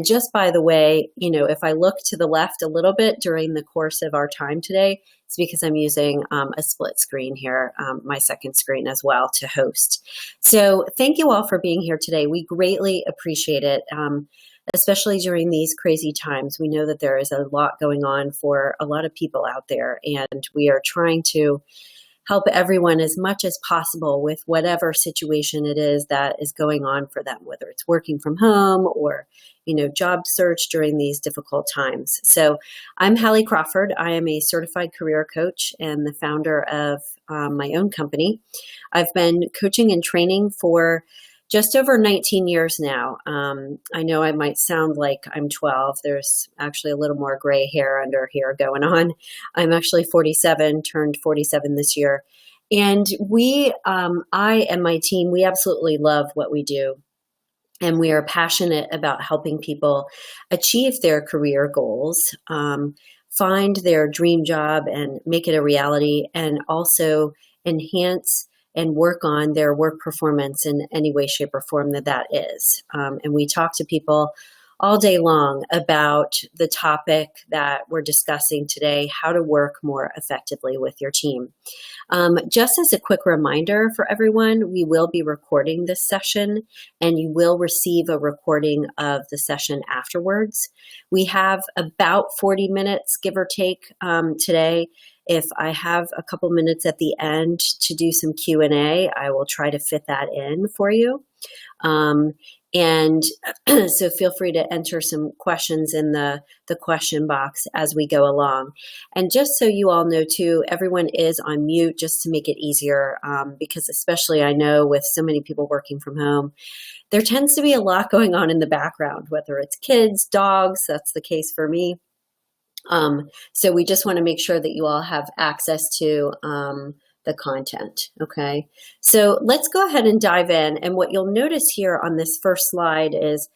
just by the way, if I look to the left a little bit during the course of our time today, it's because I'm using a split screen here, my second screen as well, to host. So thank you all for being here today. We greatly appreciate it, especially during these crazy times. We know that there is a lot going on for a lot of people out there, and we are trying to help everyone as much as possible with whatever situation it is that is going on for them, whether it's working from home or, job search during these difficult times. So I'm Hallie Crawford. I am a certified career coach and the founder of my own company. I've been coaching and training for just over 19 years now. I know I might sound like I'm 12. There's actually a little more gray hair under here going on. I'm actually 47, turned 47 this year. And I and my team, we absolutely love what we do. And we are passionate about helping people achieve their career goals, find their dream job and make it a reality, and also enhance and work on their work performance in any way, shape, or form that is. And we talk to people all day long about the topic that we're discussing today, how to work more effectively with your team. Just as a quick reminder for everyone, we will be recording this session, and you will receive a recording of the session afterwards. We have about 40 minutes, give or take, today. If I have a couple minutes at the end to do some Q&A, I will try to fit that in for you. And so feel free to enter some questions in the question box as we go along. And just so you all know too, everyone is on mute just to make it easier, because especially I know with so many people working from home, there tends to be a lot going on in the background, whether it's kids, dogs, that's the case for me. So we just want to make sure that you all have access to the content. Okay. So let's go ahead and dive in. And what you'll notice here on this first slide is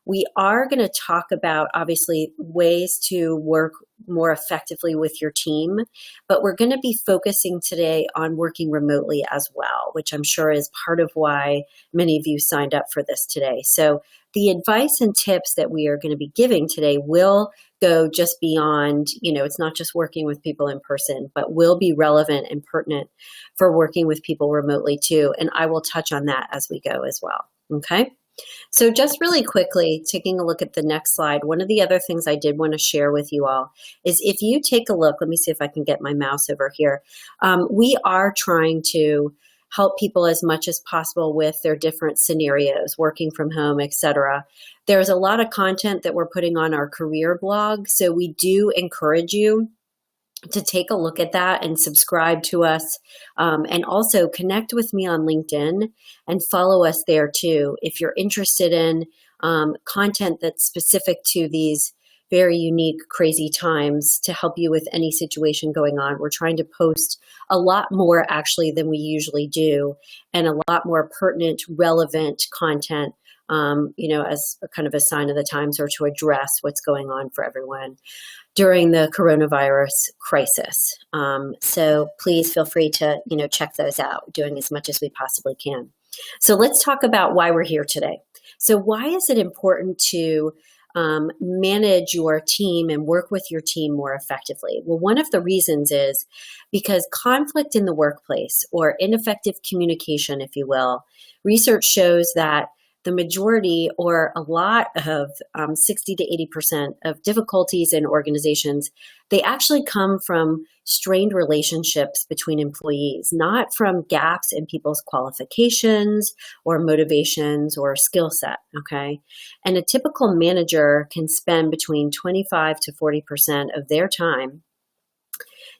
we are going to talk about, obviously, ways to work more effectively with your team, but we're going to be focusing today on working remotely as well, which I'm sure is part of why many of you signed up for this today. So the advice and tips that we are going to be giving today will go just beyond, it's not just working with people in person, but will be relevant and pertinent for working with people remotely too. And I will touch on that as we go as well. Okay. So just really quickly, taking a look at the next slide, one of the other things I did want to share with you all is if you take a look, let me see if I can get my mouse over here. We are trying to help people as much as possible with their different scenarios, working from home, etc. There's a lot of content that we're putting on our career blog, so we do encourage you to take a look at that and subscribe to us, and also connect with me on LinkedIn and follow us there too. If you're interested in content that's specific to these very unique, crazy times to help you with any situation going on, we're trying to post a lot more actually than we usually do, and a lot more pertinent, relevant content, as a kind of a sign of the times or to address what's going on for everyone during the coronavirus crisis. So please feel free to, check those out, doing as much as we possibly can. So let's talk about why we're here today. So why is it important to manage your team and work with your team more effectively? Well, one of the reasons is because conflict in the workplace, or ineffective communication, if you will, research shows that the majority, or a lot of 60 to 80% of difficulties in organizations, they actually come from strained relationships between employees, not from gaps in people's qualifications or motivations or skill set, okay? And a typical manager can spend between 25 to 40% of their time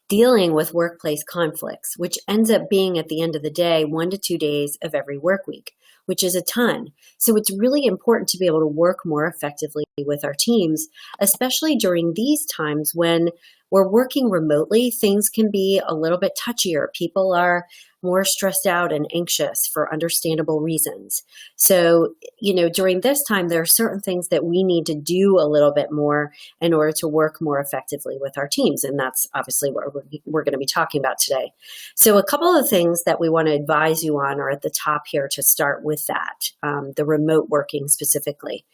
dealing with workplace conflicts, which ends up being, at the end of the day, 1 to 2 days of every work week, which is a ton. So it's really important to be able to work more effectively with our teams, especially during these times when we're working remotely. Things can be a little bit touchier. People are more stressed out and anxious for understandable reasons. So, during this time, there are certain things that we need to do a little bit more in order to work more effectively with our teams. And that's obviously what we're going to be talking about today. So a couple of things that we want to advise you on are at the top here to start with that, the remote working specifically.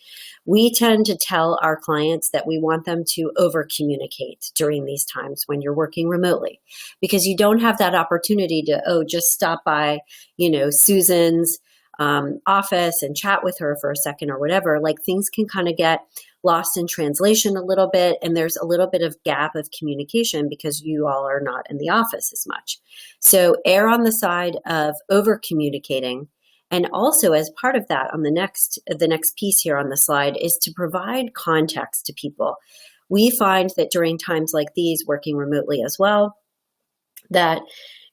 We tend to tell our clients that we want them to over communicate during these times when you're working remotely, because you don't have that opportunity to, just stop by, Susan's office and chat with her for a second or whatever. Like, things can kind of get lost in translation a little bit, and there's a little bit of gap of communication because you all are not in the office as much. So err on the side of over communicating. And also, as part of that, on the next piece here on the slide is to provide context to people. We find that during times like these, working remotely as well, that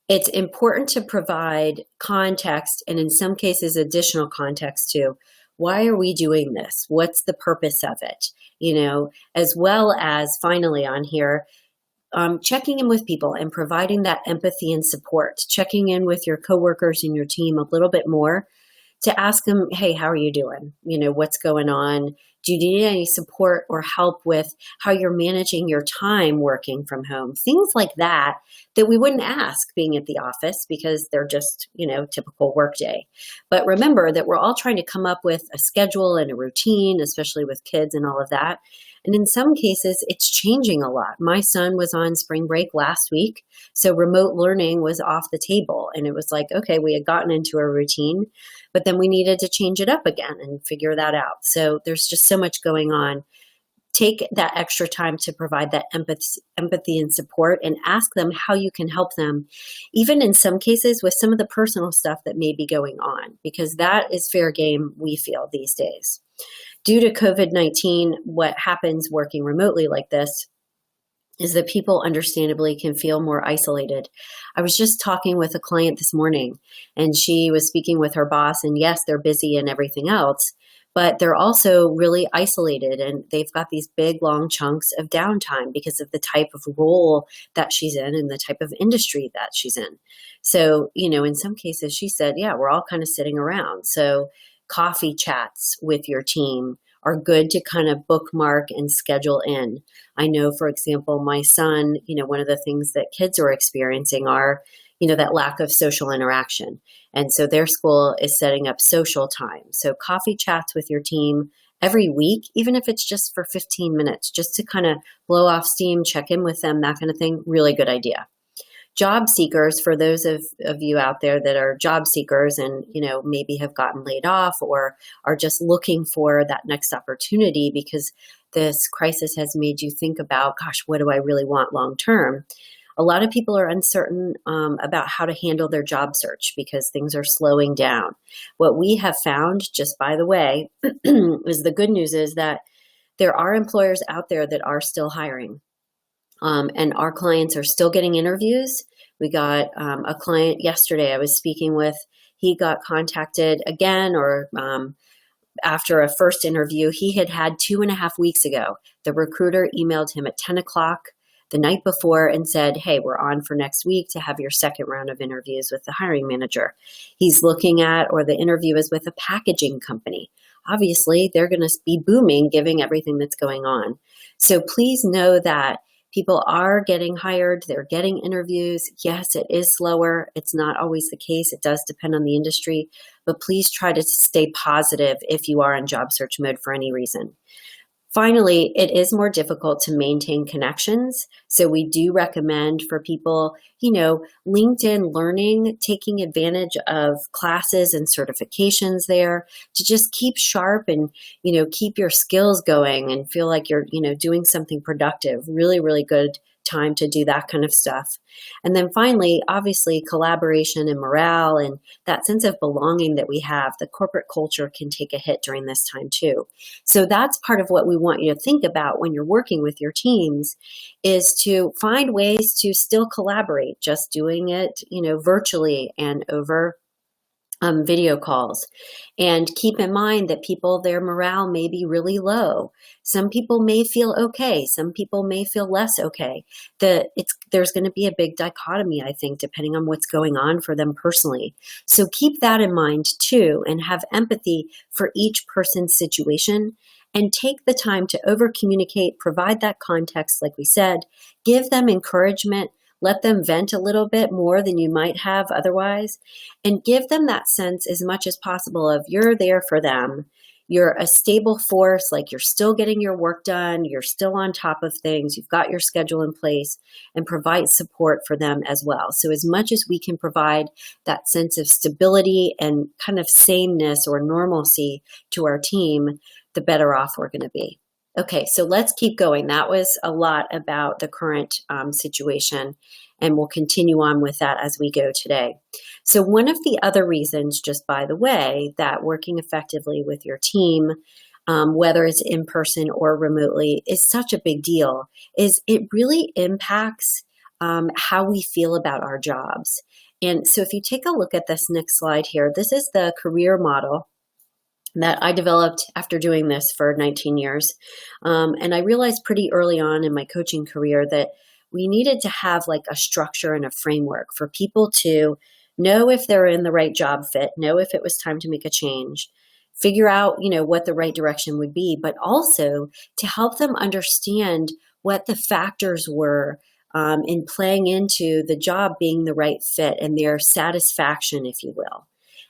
it's important to provide context, and in some cases, additional context too. Why are we doing this? What's the purpose of it? As well as finally on here, checking in with people and providing that empathy and support, checking in with your coworkers and your team a little bit more to ask them, hey, how are you doing? What's going on? Do you need any support or help with how you're managing your time working from home? Things like that we wouldn't ask being at the office because they're just, typical workday. But remember that we're all trying to come up with a schedule and a routine, especially with kids and all of that. And in some cases, it's changing a lot. My son was on spring break last week, so remote learning was off the table. And it was like, okay, we had gotten into a routine, but then we needed to change it up again and figure that out. So there's just so much going on. Take that extra time to provide that empathy and support, and ask them how you can help them, even in some cases with some of the personal stuff that may be going on, because that is fair game, we feel, these days. Due to COVID-19, what happens working remotely like this is that people understandably can feel more isolated. I was just talking with a client this morning, and she was speaking with her boss, and yes, they're busy and everything else, but they're also really isolated, and they've got these big, long chunks of downtime because of the type of role that she's in and the type of industry that she's in. So, in some cases, she said, yeah, we're all kind of sitting around. So coffee chats with your team are good to kind of bookmark and schedule in. I know, for example, my son, one of the things that kids are experiencing are, that lack of social interaction. And so their school is setting up social time. So coffee chats with your team every week, even if it's just for 15 minutes, just to kind of blow off steam, check in with them, that kind of thing, really good idea. Job seekers, for those of you out there that are job seekers and, maybe have gotten laid off or are just looking for that next opportunity because this crisis has made you think about, gosh, what do I really want long term? A lot of people are uncertain about how to handle their job search because things are slowing down. What we have found, just by the way, is the good news is that there are employers out there that are still hiring. And our clients are still getting interviews. We got a client yesterday I was speaking with. He got contacted again, or after a first interview he had 2.5 weeks ago. The recruiter emailed him at 10 o'clock the night before and said, hey, we're on for next week to have your second round of interviews with the hiring manager. He's looking at, or the interview is with a packaging company. Obviously, they're going to be booming given everything that's going on. So please know that people are getting hired. They're getting interviews. Yes, it is slower. It's not always the case. It does depend on the industry, but please try to stay positive if you are in job search mode for any reason. Finally, it is more difficult to maintain connections. So we do recommend for people, LinkedIn Learning, taking advantage of classes and certifications there to just keep sharp and, keep your skills going and feel like you're, doing something productive. Really, really good time to do that kind of stuff. And then finally, obviously, collaboration and morale and that sense of belonging that we have, the corporate culture can take a hit during this time too. So that's part of what we want you to think about when you're working with your teams, is to find ways to still collaborate, just doing it, virtually and over video calls. And keep in mind that people, their morale may be really low. Some people may feel okay. Some people may feel less okay. There's going to be a big dichotomy, I think, depending on what's going on for them personally. So keep that in mind too, and have empathy for each person's situation. And take the time to over communicate, provide that context, like we said, give them encouragement, let them vent a little bit more than you might have otherwise, and give them that sense as much as possible of you're there for them. You're a stable force, like you're still getting your work done, you're still on top of things, you've got your schedule in place, and provide support for them as well. So as much as we can provide that sense of stability and kind of sameness or normalcy to our team, the better off we're going to be. Okay, so let's keep going. That was a lot about the current situation, and we'll continue on with that as we go today. So one of the other reasons, just by the way, that working effectively with your team, whether it's in person or remotely, is such a big deal, is it really impacts how we feel about our jobs. And so if you take a look at this next slide here, this is the career model that I developed after doing this for 19 years. And I realized pretty early on in my coaching career that we needed to have like a structure and a framework for people to know if they're in the right job fit, know if it was time to make a change, figure out, what the right direction would be, but also to help them understand what the factors were in playing into the job being the right fit and their satisfaction, if you will.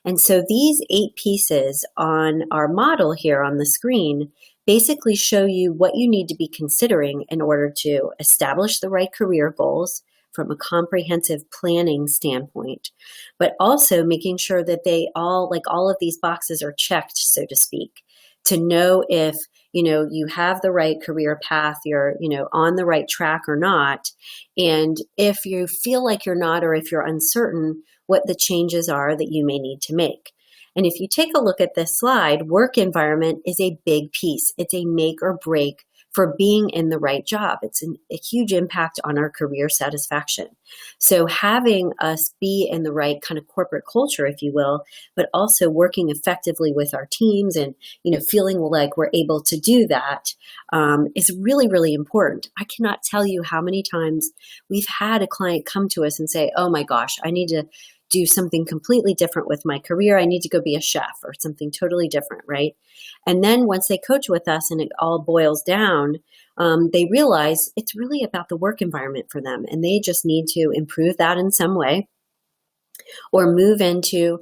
And so these 8 pieces on our model here on the screen basically show you what you need to be considering in order to establish the right career goals from a comprehensive planning standpoint, but also making sure that they all of these boxes are checked, so to speak, to know if you have the right career path, you're on the right track or not. And if you feel like you're not, or if you're uncertain, what the changes are that you may need to make. And if you take a look at this slide, work environment is a big piece. It's a make or break for being in the right job. It's a huge impact on our career satisfaction. So having us be in the right kind of corporate culture, if you will, but also working effectively with our teams and, feeling like we're able to do that is really, really important. I cannot tell you how many times we've had a client come to us and say, oh my gosh, I need to do something completely different with my career. I need to go be a chef or something totally different, right? And then once they coach with us and it all boils down, they realize it's really about the work environment for them. And they just need to improve that in some way or move into,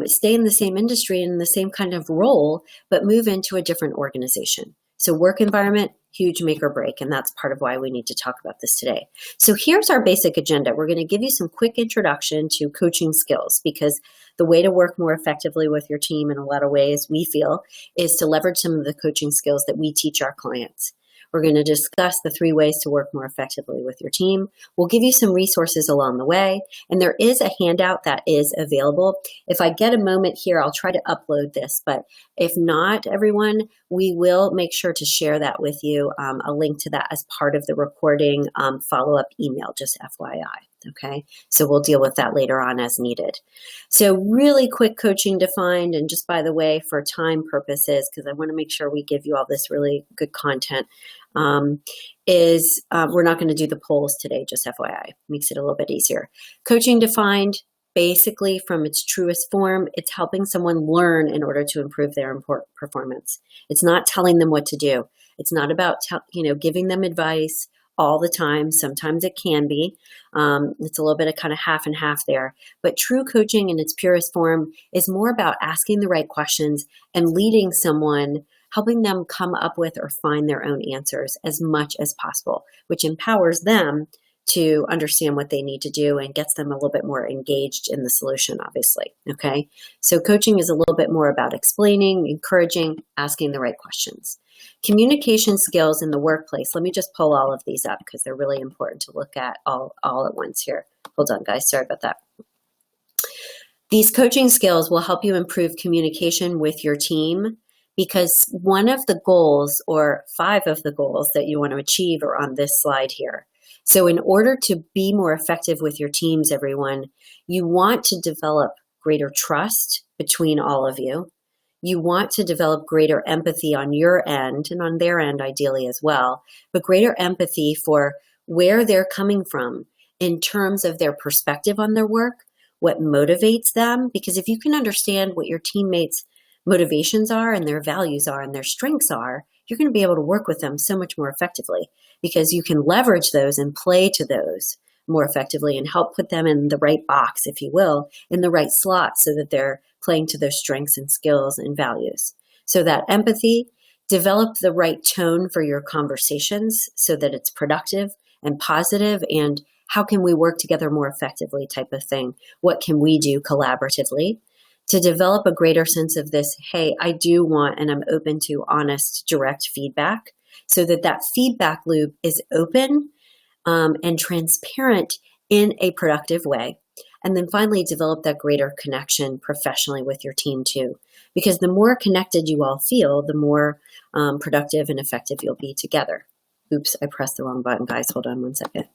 stay in the same industry and in the same kind of role, but move into a different organization. So work environment, huge make or break, and that's part of why we need to talk about this today. So here's our basic agenda. We're going to give you some quick introduction to coaching skills, because the way to work more effectively with your team in a lot of ways, we feel, is to leverage some of the coaching skills that we teach our clients. We're going to discuss the 3 ways to work more effectively with your team. We'll give you some resources along the way, and there is a handout that is available. If I get a moment here, I'll try to upload this, but if not, everyone, we will make sure to share that with you, a link to that as part of the recording follow-up email, just FYI. Okay, so we'll deal with that later on as needed. So really quick coaching defined, and just by the way, for time purposes, because I want to make sure we give you all this really good content, we're not going to do the polls today, just FYI. Makes it a little bit easier. Coaching defined, basically from its truest form, it's helping someone learn in order to improve their performance. It's not telling them what to do. It's not about giving them advice all the time. Sometimes it can be. It's a little bit of kind of half and half there. But true coaching in its purest form is more about asking the right questions and leading someone, helping them come up with or find their own answers as much as possible, which empowers them to understand what they need to do and gets them a little bit more engaged in the solution, obviously. Okay. So coaching is a little bit more about explaining, encouraging, asking the right questions. Communication skills in the workplace. Let me just pull all of these up because they're really important to look at all at once here. Hold on, guys. Sorry about that. These coaching skills will help you improve communication with your team, because one of the goals, or 5 of the goals that you want to achieve, are on this slide here. So in order to be more effective with your teams, everyone, you want to develop greater trust between all of you. You want to develop greater empathy on your end and on their end, ideally as well, but greater empathy for where they're coming from in terms of their perspective on their work, what motivates them. Because if you can understand what your teammates' motivations are and their values are and their strengths are, you're going to be able to work with them so much more effectively, because you can leverage those and play to those more effectively and help put them in the right box, if you will, in the right slot, so that they're playing to those strengths and skills and values. So that empathy, develop the right tone for your conversations so that it's productive and positive, and how can we work together more effectively type of thing. What can we do collaboratively to develop a greater sense of this, hey, I do want and I'm open to honest, direct feedback, so that that feedback loop is open and transparent in a productive way. And then finally, develop that greater connection professionally with your team too. Because the more connected you all feel, the more productive and effective you'll be together. Oops, I pressed the wrong button, guys. Hold on one second.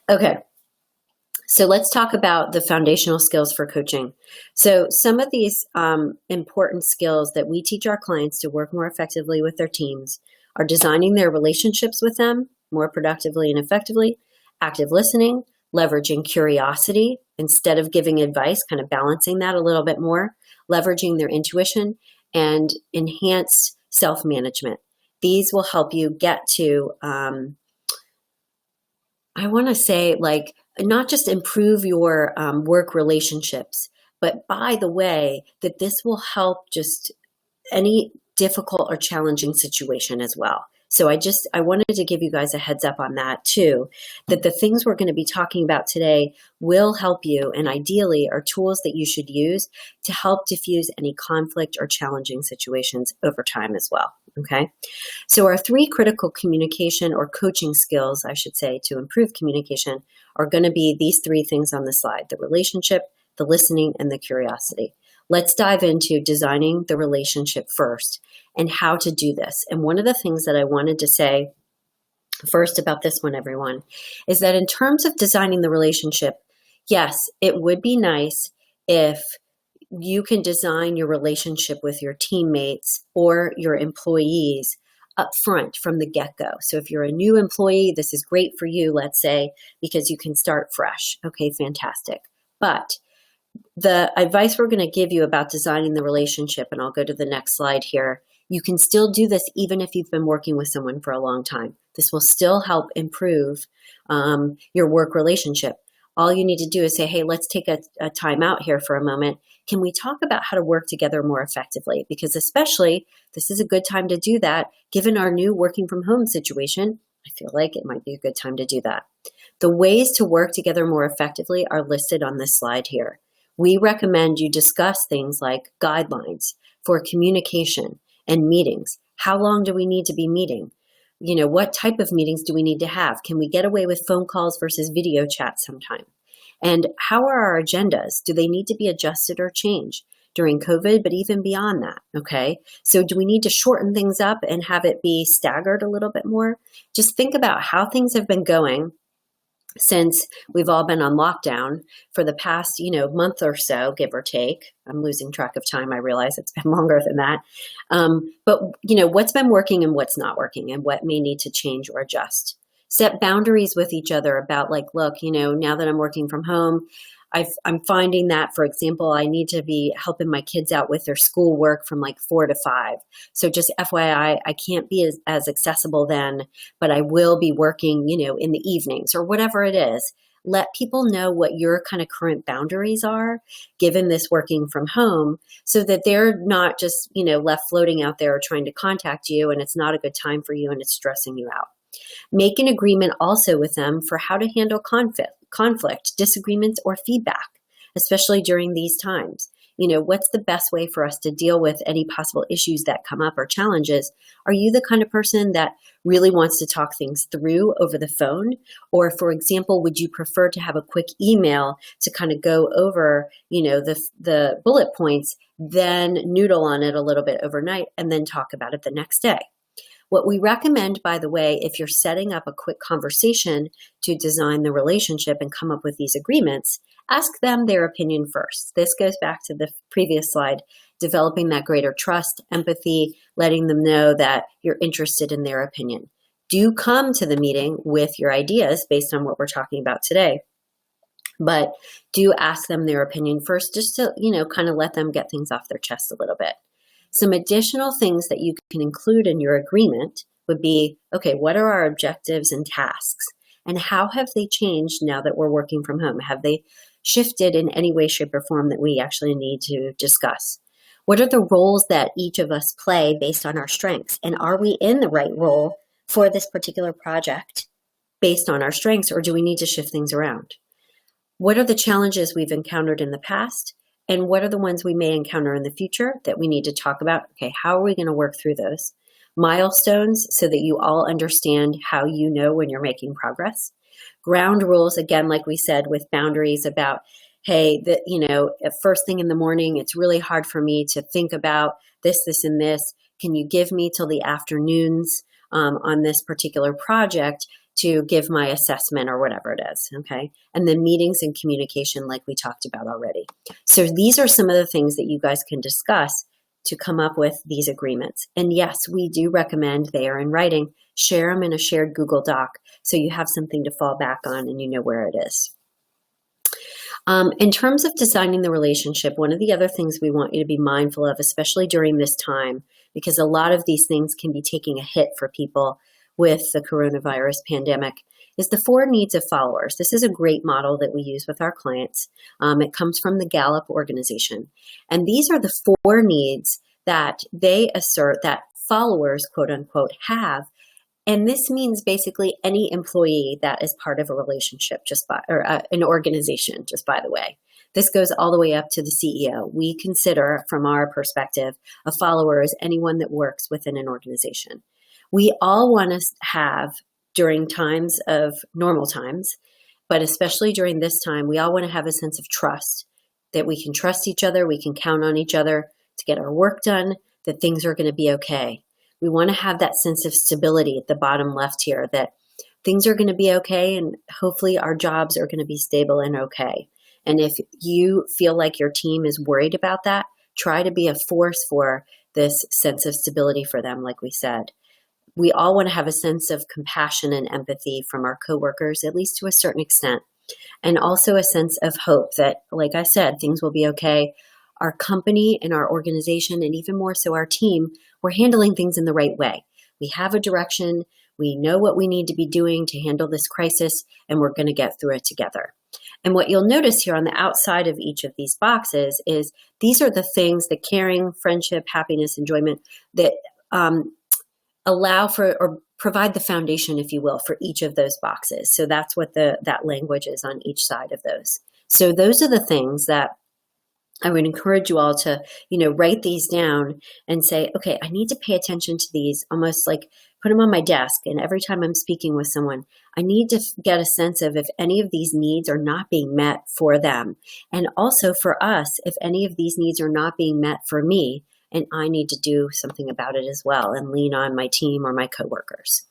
Okay. So let's talk about the foundational skills for coaching. So some of these important skills that we teach our clients to work more effectively with their teams are designing their relationships with them more productively and effectively, active listening, leveraging curiosity instead of giving advice, kind of balancing that a little bit more, leveraging their intuition, and enhanced self-management. These will help you get to, I want to say, like, not just improve your work relationships, but by the way, that this will help just any difficult or challenging situation as well. So I wanted to give you guys a heads up on that too, that the things we're going to be talking about today will help you, and ideally are tools that you should use to help diffuse any conflict or challenging situations over time as well. Okay. So our 3 critical communication or coaching skills, I should say, to improve communication are going to be these 3 things on the slide: the relationship, the listening, and the curiosity. Let's dive into designing the relationship first and how to do this. And one of the things that I wanted to say first about this one, everyone, is that in terms of designing the relationship, yes, it would be nice if you can design your relationship with your teammates or your employees up front from the get-go. So if you're a new employee, this is great for you, let's say, because you can start fresh. Okay, fantastic. But the advice we're going to give you about designing the relationship, and I'll go to the next slide here, you can still do this even if you've been working with someone for a long time. This will still help improve your work relationship. All you need to do is say, hey, let's take a time out here for a moment. Can we talk about how to work together more effectively? Because especially, this is a good time to do that. Given our new working from home situation, I feel like it might be a good time to do that. The ways to work together more effectively are listed on this slide here. We recommend you discuss things like guidelines for communication and meetings. How long do we need to be meeting? You know, what type of meetings do we need to have? Can we get away with phone calls versus video chat sometime? And how are our agendas? Do they need to be adjusted or changed during COVID, but even beyond that? Okay. So do we need to shorten things up and have it be staggered a little bit more? Just think about how things have been going since we've all been on lockdown for the past, month or so, give or take. I'm losing track of time. I realize it's been longer than that. But what's been working and what's not working, and what may need to change or adjust. Set boundaries with each other about, like, look, now that I'm working from home, I'm finding that, for example, I need to be helping my kids out with their schoolwork from like 4 to 5. So just FYI, I can't be as accessible then, but I will be working, in the evenings or whatever it is. Let people know what your kind of current boundaries are, given this working from home, so that they're not just, left floating out there trying to contact you, and it's not a good time for you and it's stressing you out. Make an agreement also with them for how to handle conflict, disagreements, or feedback, especially during these times. What's the best way for us to deal with any possible issues that come up or challenges? Are you the kind of person that really wants to talk things through over the phone? Or, for example, would you prefer to have a quick email to kind of go over, the bullet points, then noodle on it a little bit overnight and then talk about it the next day? What we recommend, by the way, if you're setting up a quick conversation to design the relationship and come up with these agreements, ask them their opinion first. This goes back to the previous slide, developing that greater trust, empathy, letting them know that you're interested in their opinion. Do come to the meeting with your ideas based on what we're talking about today. But do ask them their opinion first, just to, kind of let them get things off their chest a little bit. Some additional things that you can include in your agreement would be, okay, what are our objectives and tasks? And how have they changed now that we're working from home? Have they shifted in any way, shape, or form that we actually need to discuss? What are the roles that each of us play based on our strengths? And are we in the right role for this particular project based on our strengths, or do we need to shift things around? What are the challenges we've encountered in the past? And what are the ones we may encounter in the future that we need to talk about? Okay, how are we going to work through those? Milestones, so that you all understand how you know when you're making progress. Ground rules, again, like we said, with boundaries about, hey, at first thing in the morning, it's really hard for me to think about this, and this. Can you give me till the afternoons on this particular project to give my assessment or whatever it is, okay? And then meetings and communication, like we talked about already. So these are some of the things that you guys can discuss to come up with these agreements. And yes, we do recommend they are in writing. Share them in a shared Google Doc so you have something to fall back on and you know where it is. In terms of designing the relationship, one of the other things we want you to be mindful of, especially during this time, because a lot of these things can be taking a hit for people with the coronavirus pandemic, is the 4 needs of followers. This is a great model that we use with our clients. It comes from the Gallup organization. And these are the 4 needs that they assert that followers, quote unquote, have. And this means basically any employee that is part of a relationship, an organization, just by the way. This goes all the way up to the CEO. We consider, from our perspective, a follower as anyone that works within an organization. We all want to have, during times of normal times, but especially during this time, we all want to have a sense of trust, that we can trust each other, we can count on each other to get our work done, that things are going to be okay. We want to have that sense of stability at the bottom left here, that things are going to be okay and hopefully our jobs are going to be stable and okay. And if you feel like your team is worried about that, try to be a force for this sense of stability for them, like we said. We all want to have a sense of compassion and empathy from our coworkers, at least to a certain extent, and also a sense of hope that, like I said, things will be okay. Our company and our organization, and even more so our team, we're handling things in the right way. We have a direction. We know what we need to be doing to handle this crisis, and we're going to get through it together. And what you'll notice here on the outside of each of these boxes is these are the things, the caring, friendship, happiness, enjoyment, that allow for or provide the foundation, if you will, for each of those boxes. So that's what that language is on each side of those. So those are the things that I would encourage you all to, write these down and say, okay, I need to pay attention to these, almost like put them on my desk. And every time I'm speaking with someone, I need to get a sense of if any of these needs are not being met for them. And also for us, if any of these needs are not being met for me, and I need to do something about it as well and lean on my team or my coworkers.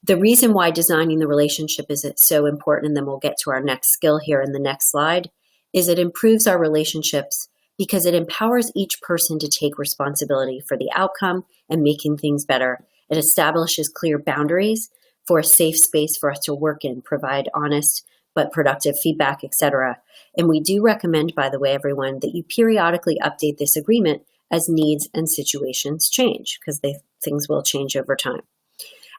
The reason why designing the relationship is so important, and then we'll get to our next skill here in the next slide, is it improves our relationships because it empowers each person to take responsibility for the outcome and making things better. It establishes clear boundaries for a safe space for us to work in, provide honest but productive feedback, etc. And we do recommend, by the way, everyone, that you periodically update this agreement as needs and situations change, because things will change over time.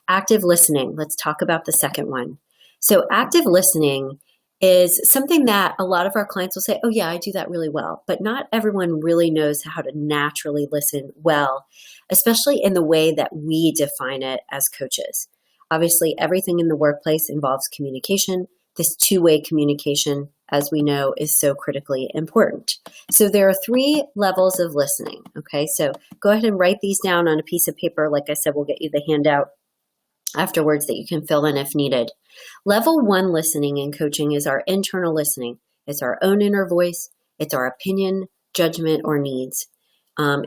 Active listening. Let's talk about the second one. So active listening is something that a lot of our clients will say, oh yeah, I do that really well. But not everyone really knows how to naturally listen well, especially in the way that we define it as coaches. Obviously, everything in the workplace involves communication. This two-way communication, as we know, is so critically important. So there are 3 levels of listening, okay? So go ahead and write these down on a piece of paper. Like I said, we'll get you the handout afterwards that you can fill in if needed. Level 1 listening in coaching is our internal listening. It's our own inner voice. It's our opinion, judgment, or needs.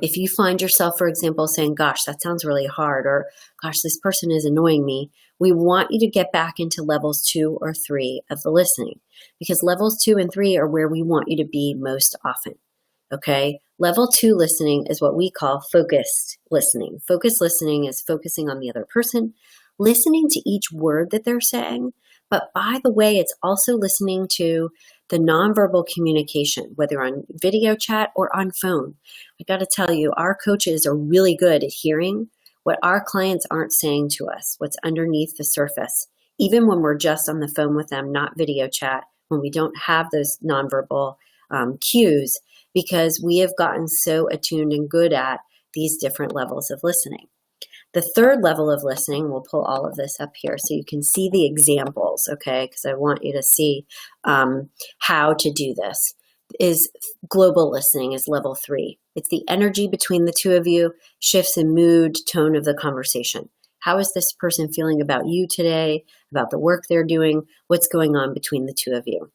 If you find yourself, for example, saying, gosh, that sounds really hard, or gosh, this person is annoying me, we want you to get back into levels 2 or 3 of the listening, because levels 2 and 3 are where we want you to be most often. Okay. Level 2 listening is what we call focused listening. Focused listening is focusing on the other person, listening to each word that they're saying. But by the way, it's also listening to the nonverbal communication, whether on video chat or on phone. I got to tell you, our coaches are really good at hearing what our clients aren't saying to us, what's underneath the surface, even when we're just on the phone with them, not video chat, when we don't have those nonverbal cues, because we have gotten so attuned and good at these different levels of listening. The third level of listening, we'll pull all of this up here so you can see the examples, okay, because I want you to see how to do this, is global listening, is level 3. It's the energy between the two of you, shifts in mood, tone of the conversation. How is this person feeling about you today, about the work they're doing, what's going on between the two of you?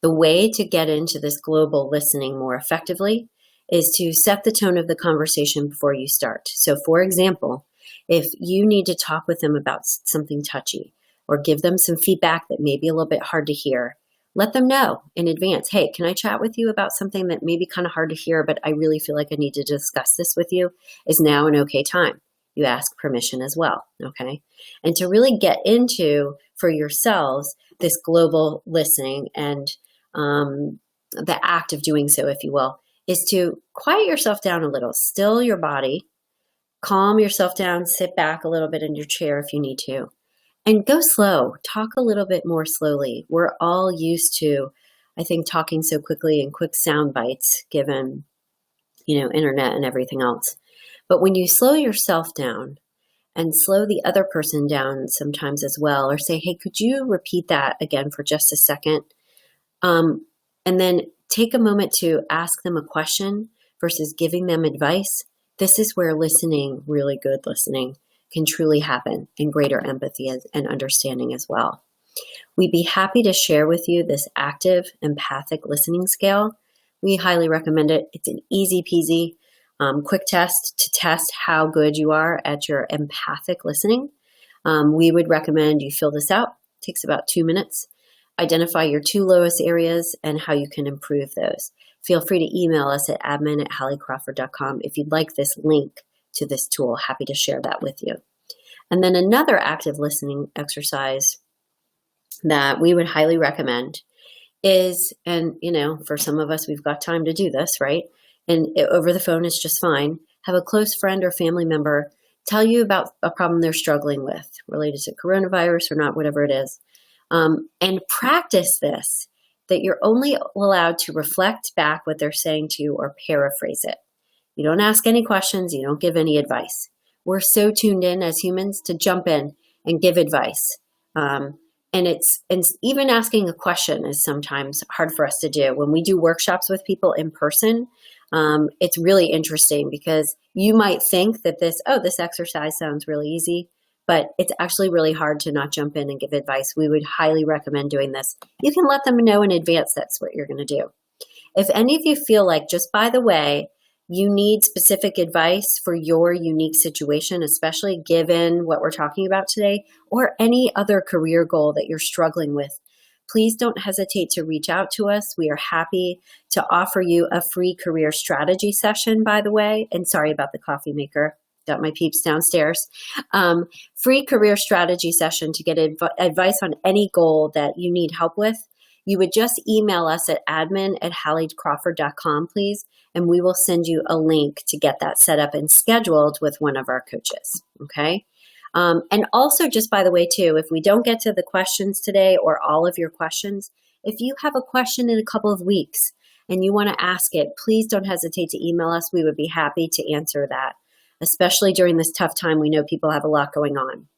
The way to get into this global listening more effectively is to set the tone of the conversation before you start. So for example, if you need to talk with them about something touchy or give them some feedback that may be a little bit hard to hear, let them know in advance. Hey, can I chat with you about something that may be kind of hard to hear, but I really feel like I need to discuss this with you? Is now an okay time? You ask permission as well, okay? And to really get into, for yourselves, this global listening and the act of doing so, if you will, is to quiet yourself down a little, still your body, calm yourself down, sit back a little bit in your chair if you need to, and go slow. Talk a little bit more slowly. We're all used to, I think, talking so quickly in quick sound bites, given, internet and everything else. But when you slow yourself down and slow the other person down sometimes as well, or say, hey, could you repeat that again for just a second? And then take a moment to ask them a question versus giving them advice. This is where listening, really good listening, can truly happen, and greater empathy and understanding as well. We'd be happy to share with you this active empathic listening scale. We highly recommend it. It's an easy peasy, quick test to test how good you are at your empathic listening. We would recommend you fill this out. It takes about 2 minutes. Identify your 2 lowest areas and how you can improve those. Feel free to email us at admin@halliecrawford.com if you'd like this link to this tool. Happy to share that with you. And then another active listening exercise that we would highly recommend is, and for some of us, we've got time to do this, right? And over the phone is just fine. Have a close friend or family member tell you about a problem they're struggling with related to coronavirus or not, whatever it is. And practice this, that you're only allowed to reflect back what they're saying to you or paraphrase it. You don't ask any questions. You don't give any advice. We're so tuned in as humans to jump in and give advice. And even asking a question is sometimes hard for us to do. When we do workshops with people in person, it's really interesting because you might think that this exercise sounds really easy, but it's actually really hard to not jump in and give advice. We would highly recommend doing this. You can let them know in advance that's what you're going to do. If any of you feel like, just by the way, you need specific advice for your unique situation, especially given what we're talking about today, or any other career goal that you're struggling with, please don't hesitate to reach out to us. We are happy to offer you a free career strategy session, by the way. And sorry about the coffee maker. Got my peeps downstairs. Free career strategy session to get advice on any goal that you need help with. You would just email us at admin@halliecrawford.com, please, and we will send you a link to get that set up and scheduled with one of our coaches, okay? And also, just by the way, too, if we don't get to the questions today or all of your questions, if you have a question in a couple of weeks and you want to ask it, please don't hesitate to email us. We would be happy to answer that, especially during this tough time. We know people have a lot going on.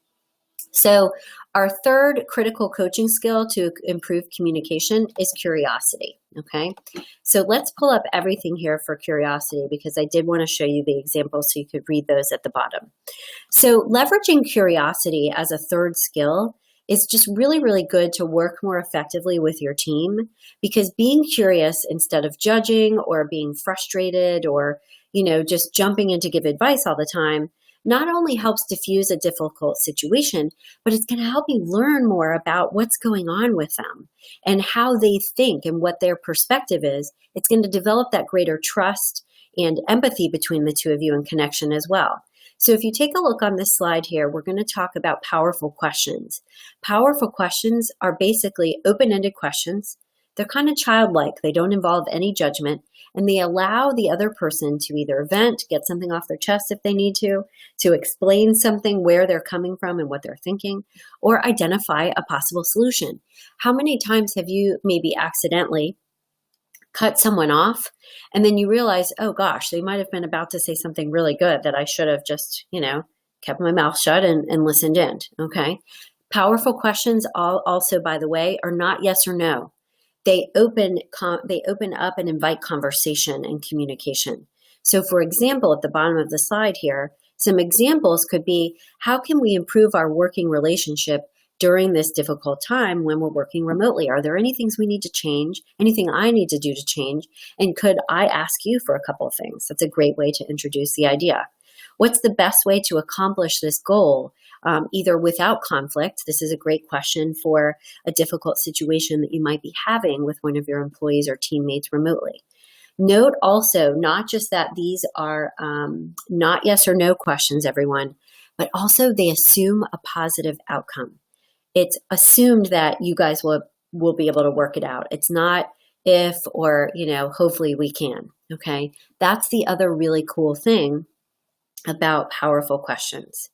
So our third critical coaching skill to improve communication is curiosity, okay? So let's pull up everything here for curiosity because I did want to show you the examples so you could read those at the bottom. So leveraging curiosity as a third skill is just really, really good to work more effectively with your team, because being curious instead of judging or being frustrated or just jumping in to give advice all the time not only helps diffuse a difficult situation, but it's going to help you learn more about what's going on with them and how they think and what their perspective is. It's going to develop that greater trust and empathy between the two of you and connection as well. So if you take a look on this slide here, we're going to talk about powerful questions. Powerful questions are basically open-ended questions. They're kind of childlike. They don't involve any judgment, and they allow the other person to either vent, get something off their chest if they need to explain something, where they're coming from and what they're thinking, or identify a possible solution. How many times have you maybe accidentally cut someone off and then you realize, oh gosh, they might have been about to say something really good that I should have just, kept my mouth shut and listened in, okay? Powerful questions also, by the way, are not yes or no. They open up and invite conversation and communication. So for example, at the bottom of the slide here, some examples could be, how can we improve our working relationship during this difficult time when we're working remotely? Are there any things we need to change? Anything I need to do to change? And could I ask you for a couple of things? That's a great way to introduce the idea. What's the best way to accomplish this goal? Either without conflict. This is a great question for a difficult situation that you might be having with one of your employees or teammates remotely. Note also, not just that these are not yes or no questions, everyone, but also they assume a positive outcome. It's assumed that you guys will be able to work it out. It's not if or, hopefully we can, okay? That's the other really cool thing about powerful questions.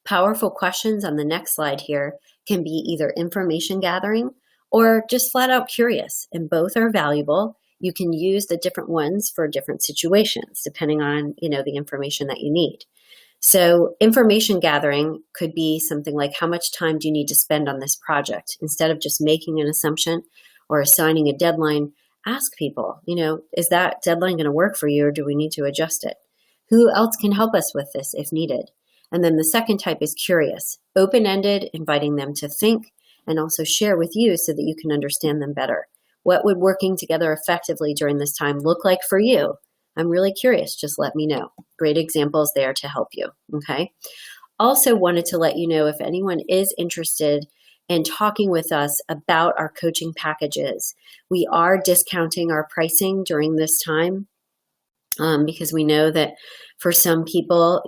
Powerful questions on the next slide here can be either information gathering or just flat out curious, and both are valuable. You can use the different ones for different situations, depending on, the information that you need. So information gathering could be something like, how much time do you need to spend on this project? Instead of just making an assumption or assigning a deadline, ask people, is that deadline going to work for you, or do we need to adjust it? Who else can help us with this if needed? And then the second type is curious, open-ended, inviting them to think and also share with you so that you can understand them better. What would working together effectively during this time look like for you? I'm really curious. Just let me know. Great examples there to help you. Okay. Also wanted to let you know if anyone is interested in talking with us about our coaching packages. We are discounting our pricing during this time because we know that for some people,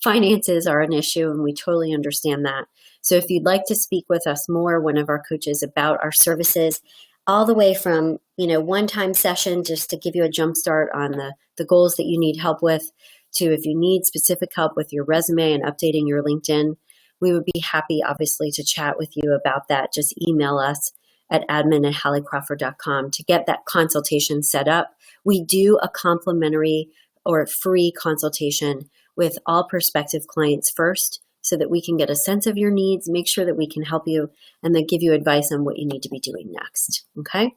finances are an issue, and we totally understand that. So if you'd like to speak with us more, one of our coaches, about our services, all the way from, one-time session just to give you a jump start on the goals that you need help with, to if you need specific help with your resume and updating your LinkedIn, we would be happy, obviously, to chat with you about that. Just email us at admin@halliecrawford.com to get that consultation set up. We do a complimentary or free consultation with all prospective clients first, so that we can get a sense of your needs, make sure that we can help you, and then give you advice on what you need to be doing next. Okay?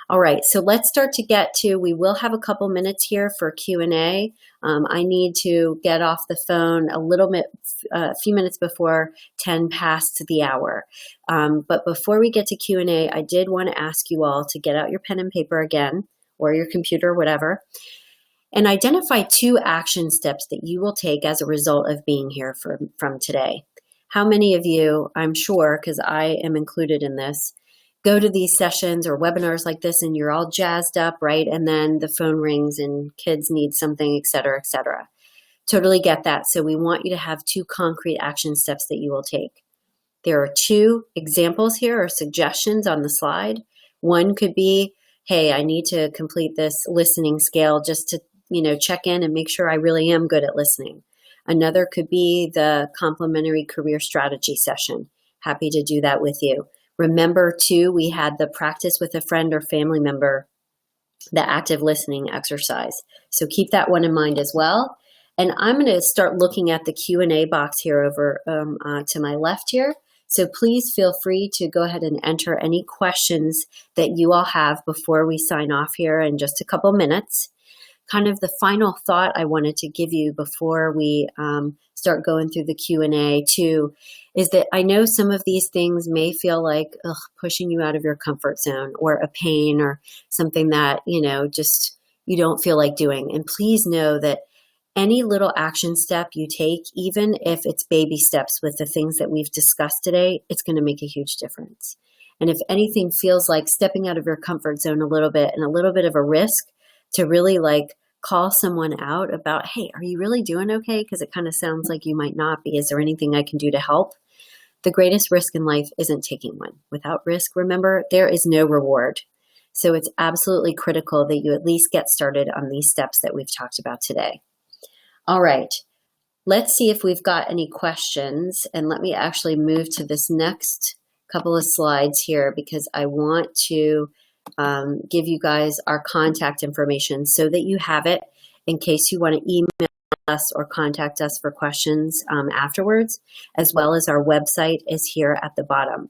All right, so let's start to we will have a couple minutes here for Q&A. I need to get off the phone a few minutes before 10 past the hour. But before we get to Q&A, I did want to ask you all to get out your pen and paper again, or your computer, whatever, and identify 2 action steps that you will take as a result of being here from today. How many of you, I'm sure, because I am included in this, go to these sessions or webinars like this and you're all jazzed up, right? And then the phone rings and kids need something, et cetera, et cetera. Totally get that. So we want you to have 2 concrete action steps that you will take. There are 2 examples here or suggestions on the slide. One could be, hey, I need to complete this listening scale just to check in and make sure I really am good at listening. Another could be the complimentary career strategy session. Happy to do that with you. Remember, too, we had the practice with a friend or family member, the active listening exercise. So keep that one in mind as well. And I'm going to start looking at the Q&A box here over to my left here. So please feel free to go ahead and enter any questions that you all have before we sign off here in just a couple minutes. Kind of the final thought I wanted to give you before we start going through the Q&A too is that I know some of these things may feel like pushing you out of your comfort zone or a pain or something that, just you don't feel like doing. And please know that any little action step you take, even if it's baby steps with the things that we've discussed today, it's going to make a huge difference. And if anything feels like stepping out of your comfort zone a little bit and a little bit of a risk to really like call someone out about, hey, are you really doing okay? Because it kind of sounds like you might not be. Is there anything I can do to help? The greatest risk in life isn't taking one. Without risk, remember, there is no reward. So it's absolutely critical that you at least get started on these steps that we've talked about today. All right, let's see if we've got any questions. And let me actually move to this next couple of slides here because I want to give you guys our contact information so that you have it in case you want to email us or contact us for questions afterwards, as well as our website is here at the bottom.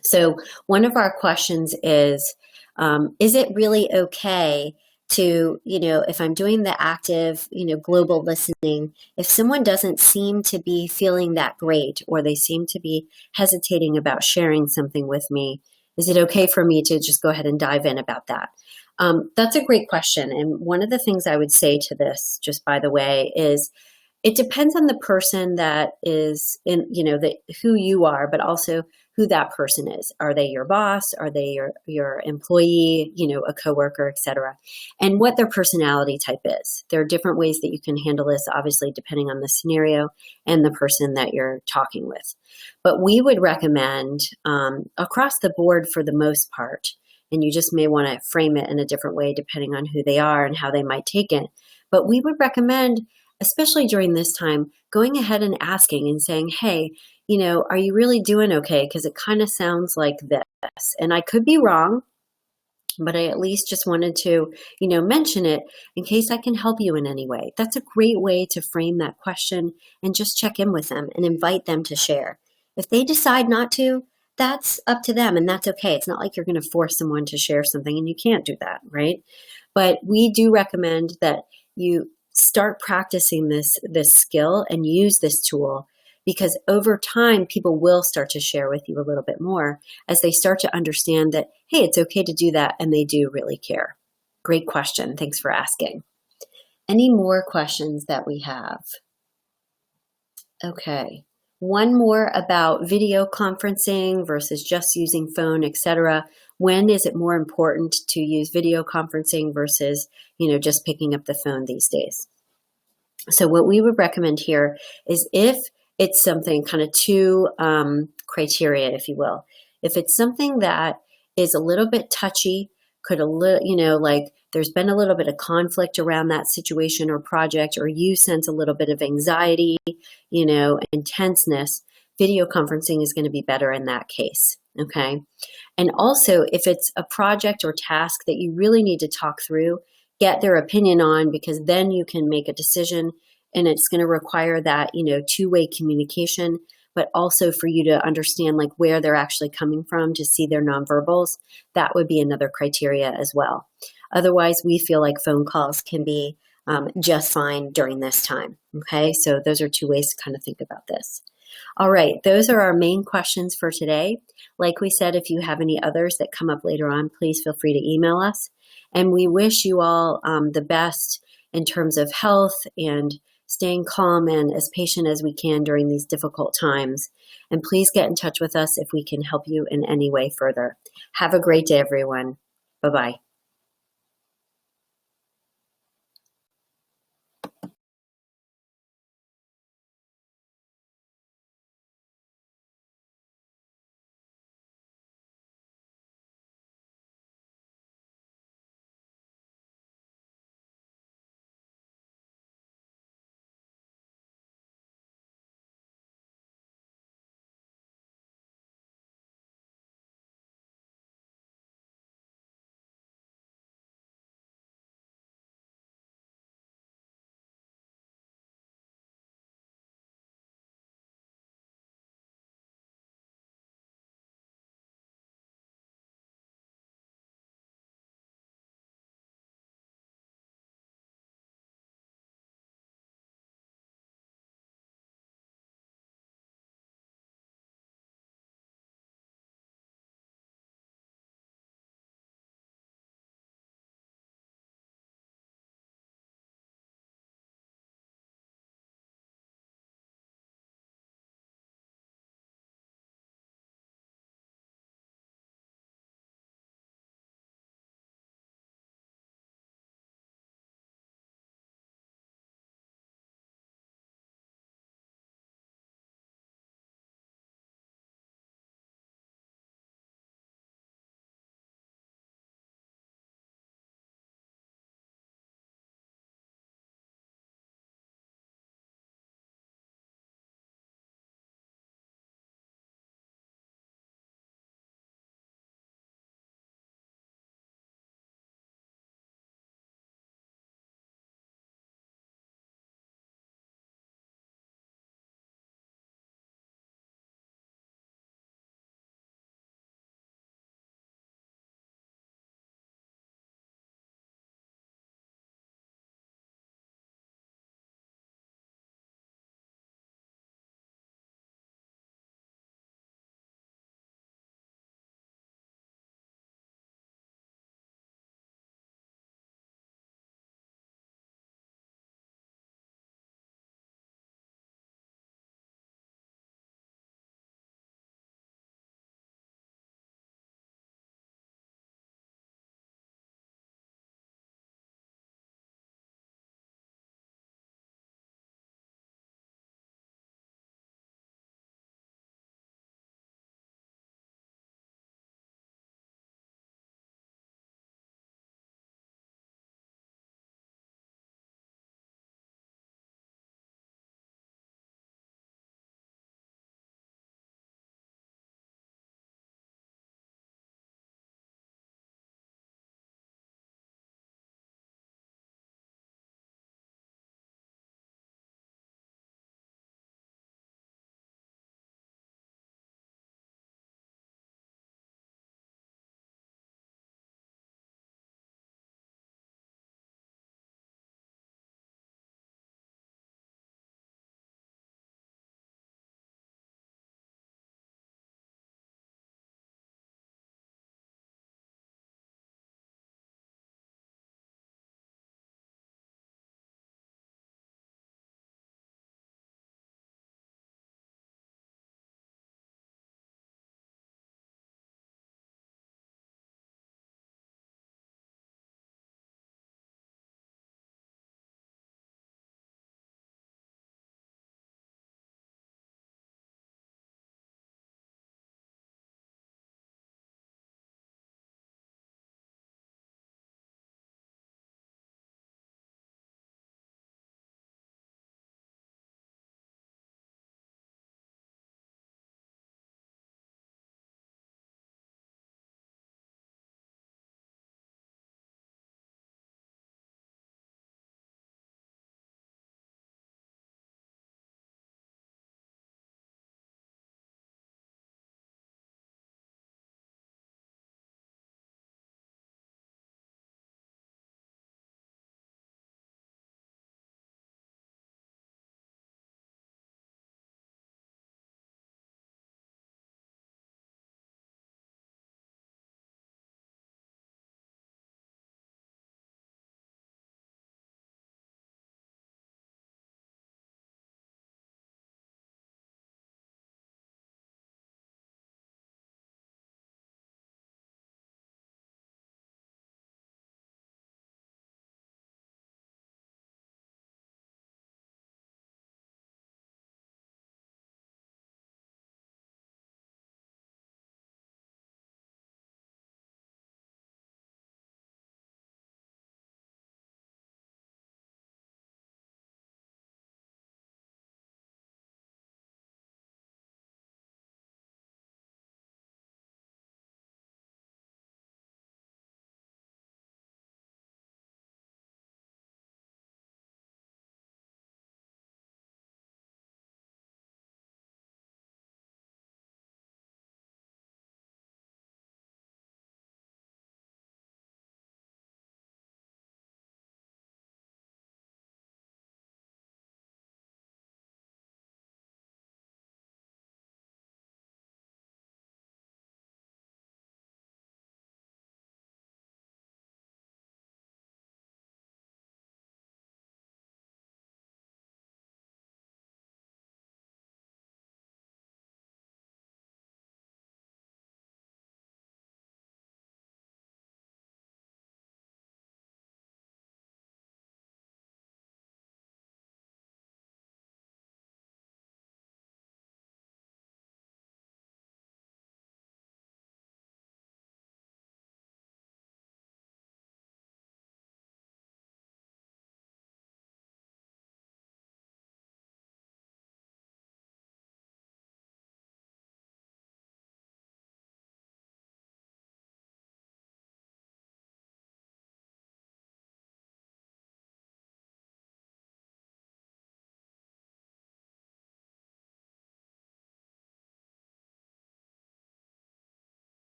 So one of our questions is it really okay to, if I'm doing the active, global listening, if someone doesn't seem to be feeling that great or they seem to be hesitating about sharing something with me, is it okay for me to just go ahead and dive in about that? That's a great question. And one of the things I would say to this, just by the way, is it depends on the person that is in, who you are, but also who that person is. Are they your boss? Are they your employee, a coworker, et cetera? And what their personality type is. There are different ways that you can handle this, obviously, depending on the scenario and the person that you're talking with. But we would recommend across the board for the most part, and you just may want to frame it in a different way depending on who they are and how they might take it. But we would recommend, especially during this time, going ahead and asking and saying, hey, are you really doing okay? Because it kind of sounds like this. And I could be wrong, but I at least just wanted to, mention it in case I can help you in any way. That's a great way to frame that question and just check in with them and invite them to share. If they decide not to, that's up to them and that's okay. It's not like you're going to force someone to share something and you can't do that, right? But we do recommend that you start practicing this skill and use this tool, because over time, people will start to share with you a little bit more as they start to understand that, hey, it's okay to do that, and they do really care. Great question. Thanks for asking. Any more questions that we have? Okay. One more about video conferencing versus just using phone, etc. When is it more important to use video conferencing versus, just picking up the phone these days? So what we would recommend here is if it's something kind of two criteria, if you will. If it's something that is a little bit touchy, like there's been a little bit of conflict around that situation or project, or you sense a little bit of anxiety, intenseness, video conferencing is going to be better in that case. Okay. And also if it's a project or task that you really need to talk through, get their opinion on, because then you can make a decision. And it's going to require that, two-way communication, but also for you to understand like where they're actually coming from to see their nonverbals. That would be another criteria as well. Otherwise, we feel like phone calls can be just fine during this time. Okay, so those are two ways to kind of think about this. All right, those are our main questions for today. Like we said, if you have any others that come up later on, please feel free to email us. And we wish you all the best in terms of health and staying calm and as patient as we can during these difficult times. And please get in touch with us if we can help you in any way further. Have a great day, everyone. Bye-bye.